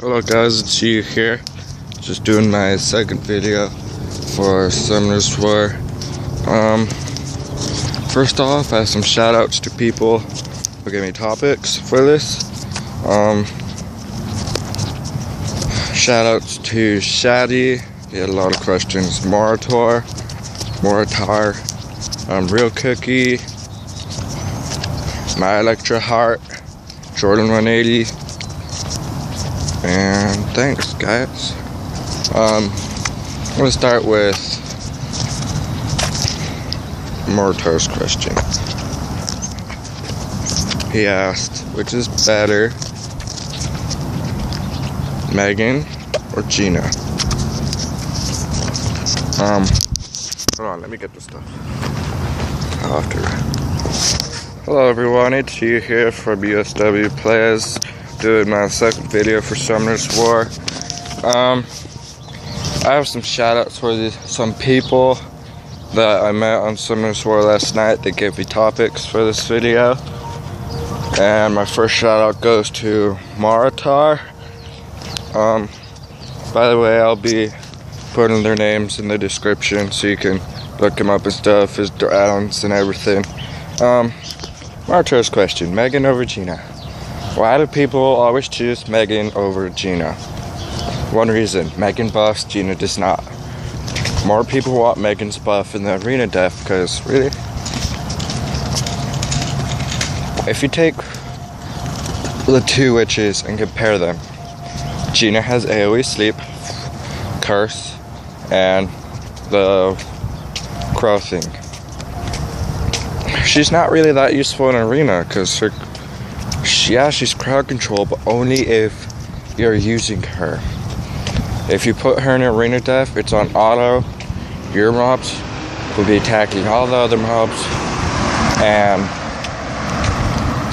Hello guys, it's you here. Just doing my second video for Summoner's War. First off, I have some shout outs to people who gave me topics for this. Shout outs to Shadii, he had a lot of questions. Morohtor, Realkucci, MyElectraheart, Jordan 180. And thanks guys. I'm going to start with Morohtor's question. He asked, which is better, Megan or Gina? Hold on, let me get this stuff. I'll have to. Hello everyone, it's you here from USW Players, doing my second video for Summoner's War. I have some shout outs for some people that I met on Summoner's War last night. They gave me topics for this video. And my first shout out goes to Morohtor. By the way, I'll be putting their names in the description so you can look them up and stuff, his add-ons and everything. Morohtor's question, Megan over Gina? Why do people always choose Megan over Gina? One reason, Megan buffs, Gina does not. More people want Megan's buff in the arena def because, really, if you take the two witches and compare them, Gina has AoE sleep, curse, and the crow thing. She's not really that useful in arena because she's crowd control, but only if you're using her. If you put her in arena def, it's on auto. Your mobs will be attacking all the other mobs, and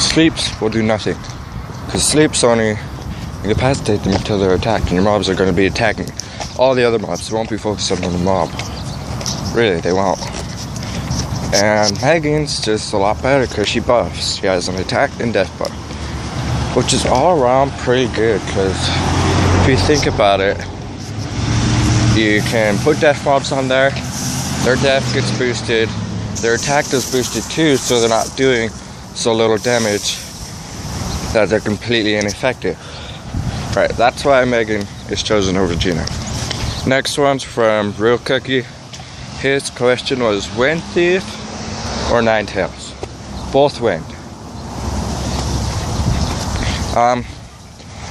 sleeps will do nothing. Because sleeps only incapacitate them until they're attacked, and your mobs are going to be attacking all the other mobs. They won't be focused on the mob. Really, they won't. And Megan's just a lot better because she buffs. She has an attack and death buff, which is all around pretty good because if you think about it, you can put death mobs on there, their death gets boosted, their attack is boosted too, so they're not doing so little damage that they're completely ineffective. Right, that's why Megan is chosen over Gina. Next one's from Realkucci. His question was Wind Thief or Ninetales? Both wind.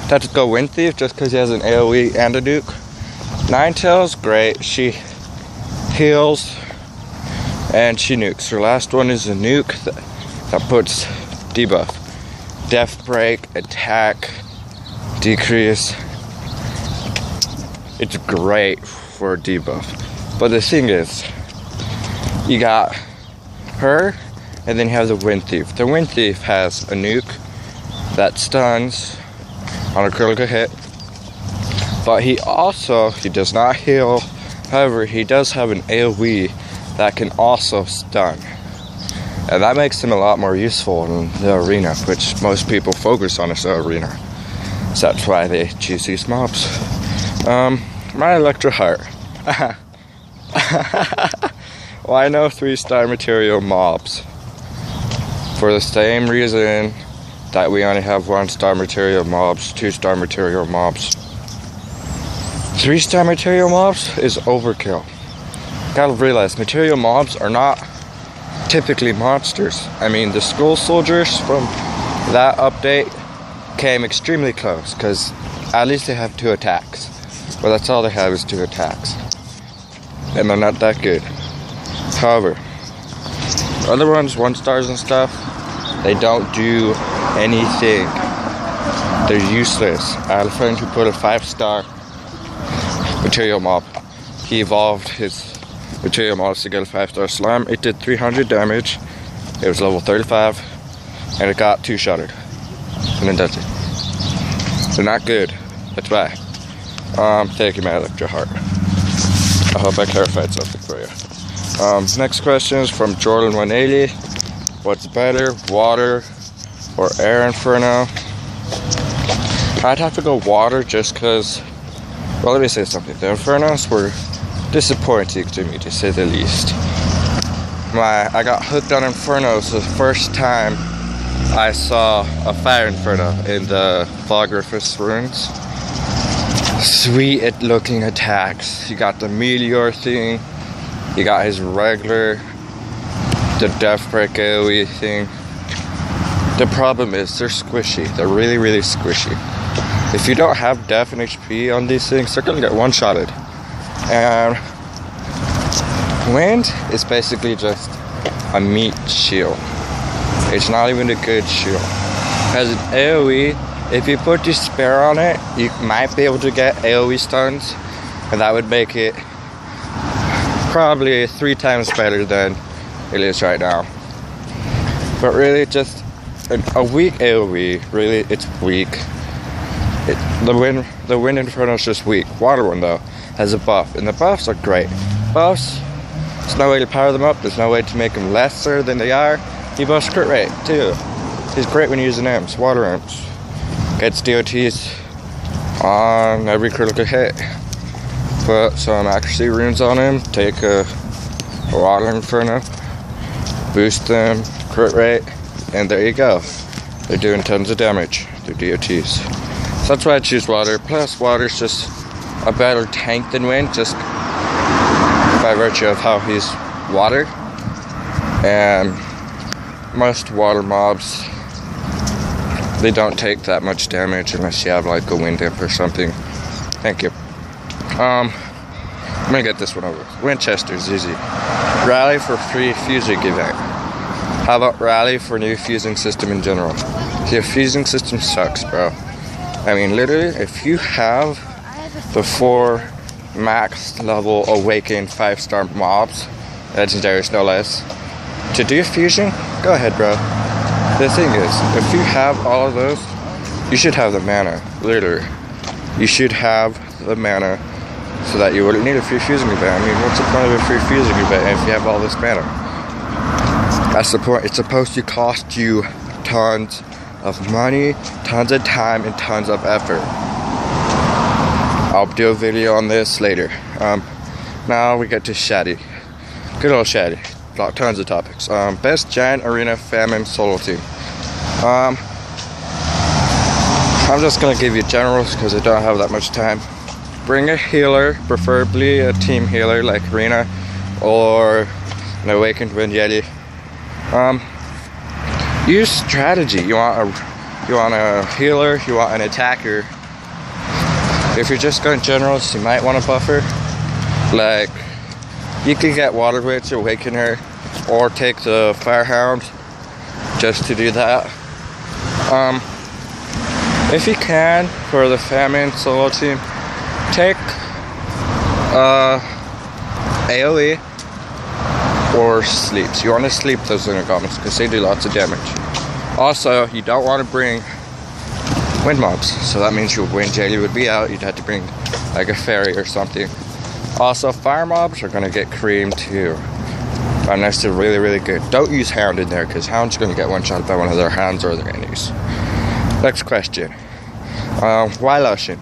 Let's go Wind Thief just because he has an AoE and a nuke. Ninetales, great. She heals and she nukes. Her last one is a nuke that puts debuff. Death break, attack, decrease. It's great for debuff. But the thing is, you got her and then you have the Wind Thief. The Wind Thief has a nuke that stuns on a critical hit, but he does not heal. However, he does have an AoE that can also stun, and that makes him a lot more useful in the arena, which most people focus on as the arena, so that's why they choose these mobs. MyElectraheart. Why no 3-star material mobs? For the same reason that we only have 1-star material mobs, 2-star material mobs. 3-star material mobs is overkill. Gotta realize, material mobs are not typically monsters. I mean, the Skull Soldiers from that update came extremely close, because at least they have 2 attacks. But that's all they have is 2 attacks. And they're not that good. However, other ones, 1-stars and stuff, they don't do anything. They're useless. I had a friend who put a 5-star material mob. He evolved his material mobs to get a 5-star slime. It did 300 damage. It was level 35, and it got 2-shotted. And then that's it. They're not good. That's why. Thank you, MyElectraheart. I hope I clarified something for you. Next question is from Jordan 180. What's better, water or air inferno? I'd have to go water just because, well, let me say something. The Infernos were disappointing to me, to say the least. I got hooked on Infernos the first time I saw a Fire Inferno in the Fogrifus runes. Sweet looking attacks. You got the meteor thing, you got his regular, the Deathbreak AoE thing. The problem is they're squishy. They're really, really squishy. If you don't have Def and HP on these things, they're gonna get one-shotted. And Wind is basically just a meat shield. It's not even a good shield. Because in AoE, if you put Despair on it, you might be able to get AoE stuns, and that would make it probably 3 times better than it is right now. But really, just a weak AoE, really, it's weak. The Wind Inferno is just weak. Water One, though, has a buff, and the buffs are great. Buffs, there's no way to power them up, there's no way to make them lesser than they are. He buffs crit rate, too. He's great when using M's, water M's. Gets DOTs on every critical hit. Put some accuracy runes on him, take a water Inferno, boost them, crit rate, and there you go. They're doing tons of damage, they're DOTs. So that's why I choose water. Plus, water's just a better tank than Wind, just by virtue of how he's water. And most water mobs, they don't take that much damage unless you have like a Wind Imp or something. Thank you. I'm gonna get this one over. Winchester's easy. Rally for free fusing event. How about rally for new fusing system in general? The fusing system sucks, bro. I mean, literally, if you have the 4 max level awakened 5-star mobs, legendaries no less, to do fusion, go ahead, bro. The thing is, if you have all of those, you should have the mana, literally. You should have the mana so that you wouldn't need a free fusing event. I mean, what's the point of a free fusing event if you have all this mana? That's the point. It's supposed to cost you tons of money, tons of time, and tons of effort. I'll do a video on this later. Now we get to Shadii. Good old Shadii. Got tons of topics. Best giant arena famine solo team. I'm just gonna give you generals because I don't have that much time. Bring a healer, preferably a team healer like Arena or an Awakened Wind Yeti. Use strategy. You want a healer, you want an attacker. If you're just going generals, you might want a buffer. Like, you can get Water Witch, Awaken her, or take the Firehound just to do that. If you can, for the famine solo team, take AoE or sleeps. You want to sleep those Intergoblins because they do lots of damage. Also, you don't want to bring wind mobs, so that means your wind jelly would be out. You'd have to bring like a fairy or something. Also, fire mobs are going to get creamed too, unless they're really, really good. Don't use Hound in there because Hound's going to get one-shot by one of their Hounds or their enemies. Next question. Why Lushin?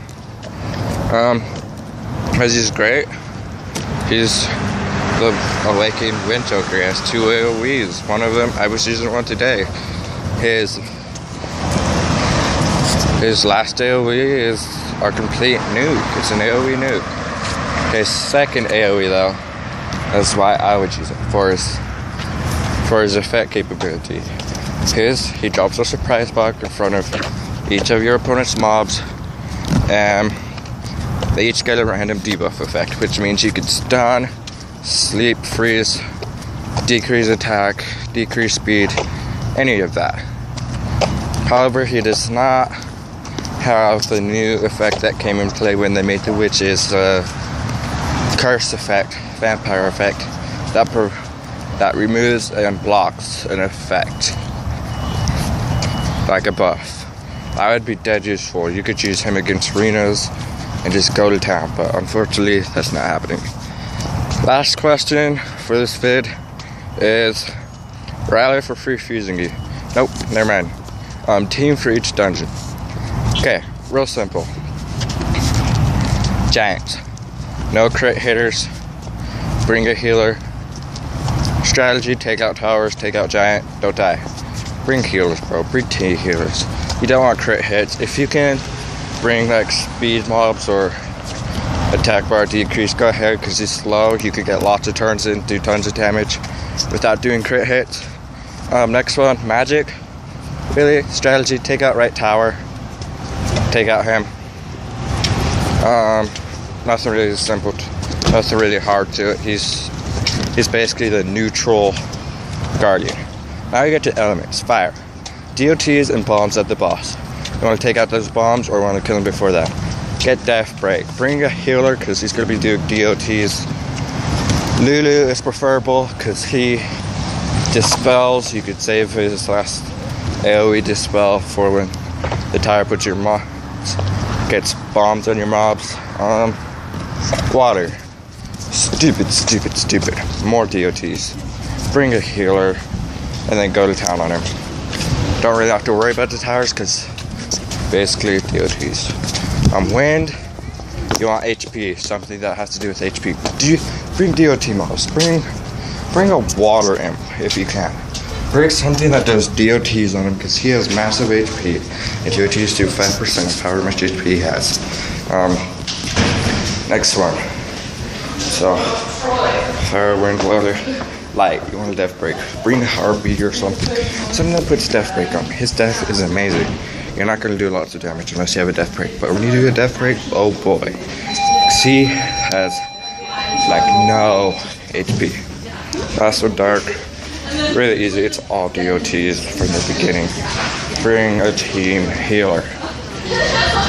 Because he's great. He's the Awakened Wind Joker. He has 2 AoEs. One of them, I was using one today. His last AoE is our complete nuke. It's an AoE nuke. His second AoE though, that's why I would use it for his effect capability. He drops a surprise block in front of each of your opponent's mobs, and they each get a random debuff effect, which means you can stun, sleep, freeze, decrease attack, decrease speed, any of that. However, he does not have the new effect that came in play when they made the witches, curse effect, vampire effect, that removes and blocks an effect, like a buff. That would be dead useful. You could use him against Renos and just go to town, but unfortunately that's not happening. Last question for this vid is rally for free fusing you. Nope, never mind. Team for each dungeon. Okay, real simple. Giants. No crit hitters. Bring a healer. Strategy, take out towers, take out giant, don't die. Bring healers, bro. Bring T healers. You don't want crit hits. If you can bring like speed mobs or attack bar decrease, go ahead, because he's slow. You could get lots of turns in, do tons of damage without doing crit hits. Next one, magic. Really, strategy, take out right tower. Take out him. Nothing really simple, nothing really hard to it. He's basically the neutral guardian. Now you get to elements. Fire. DOTs and bombs at the boss. You want to take out those bombs or want to kill him before that. Get death break. Bring a healer because he's going to be doing DOTs. Lulu is preferable because he dispels. You could save his last AoE dispel for when the tower puts your mobs, gets bombs on your mobs. Water. Stupid. More DOTs. Bring a healer and then go to town on him. Don't really have to worry about the towers because basically DOTs. Wind. You want HP, something that has to do with HP. Bring DOT mobs. Bring a water imp if you can. Bring something that does DOTs on him because he has massive HP. And DOTs do 5% of however much HP he has. Next one. So, fire, wind, water, light. You want a death break. Bring a heartbeat or something. Something that puts death break on. His death is amazing. You're not going to do lots of damage unless you have a death break. But when you do a death break, oh boy. C has like no HP. Fast or dark. Really easy. It's all DOTs from the beginning. Bring a team healer.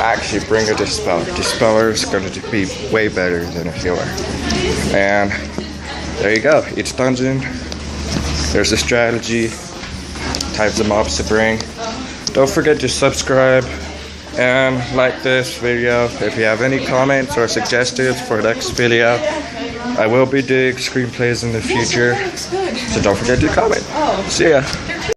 Actually, bring a dispeller. Dispeller is going to be way better than a healer. And there you go. Each dungeon, there's a strategy, types of mobs to bring. Don't forget to subscribe and like this video. If you have any comments or suggestions for the next video, I will be doing screenplays in the future. So don't forget to comment. See ya.